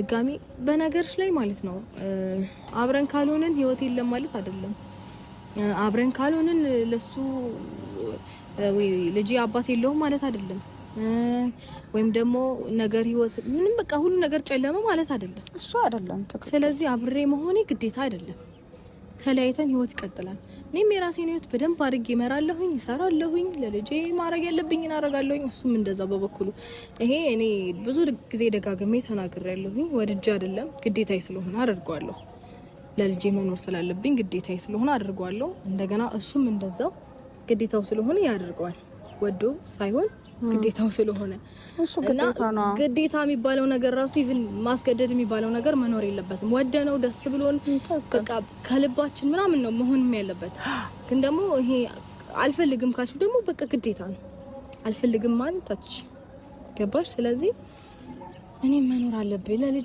ድጋሚ በነገርሽ ላይ ማለት ነው አብረን ካልሆነን ህይወት የለም ማለት አይደለም። አብረን ካልሆነን ለሱ ወይ ልጅ አባት የለውም ማለት አይደለም። ወይም ደግሞ ነገር ህይወት ምንም በቃ ሁሉ ነገር ጨለመ ማለት አይደለም። እሱ አይደለም። ስለዚህ አብሬ መሆኔ ግዴታ አይደለም። ተለያይተን ህይወት ይቀጥላል። እኔም የራሴን ህይወት በደንብ አድርጌ እመራለሁኝ፣ እሰራለሁኝ፣ ለልጄ ማድረግ ያለብኝን አደርጋለሁኝ። እሱም እንደዛ በበኩሉ ይሄ እኔ ብዙ ጊዜ ደጋግሜ ተናግሬያለሁኝ። ወድጄ አይደለም ግዴታዬ ስለሆነ አደርገዋለሁ። ለልጄ መኖር ስላለብኝ ግዴታዬ ስለሆነ አደርገዋለሁ። እንደገና እሱም እንደዛው ግዴታው ስለሆነ ያደርገዋል። ወዶ ሳይሆን ግዴታው ስለሆነ እሱ ግዴታ ነው። ግዴታ የሚባለው ነገር ራሱ ኢቭን ማስገደድ የሚባለው ነገር መኖር የለበትም። ወደነው ደስ ብሎን በቃ ከልባችን ምናምን ነው መሆንም ያለበት። ግን ደግሞ ይሄ አልፈልግም ካልሽ ደግሞ በቃ ግዴታ ነው። አልፈልግም ማለት ታች ገባሽ? ስለዚህ እኔ መኖር አለብኝ ለልጅ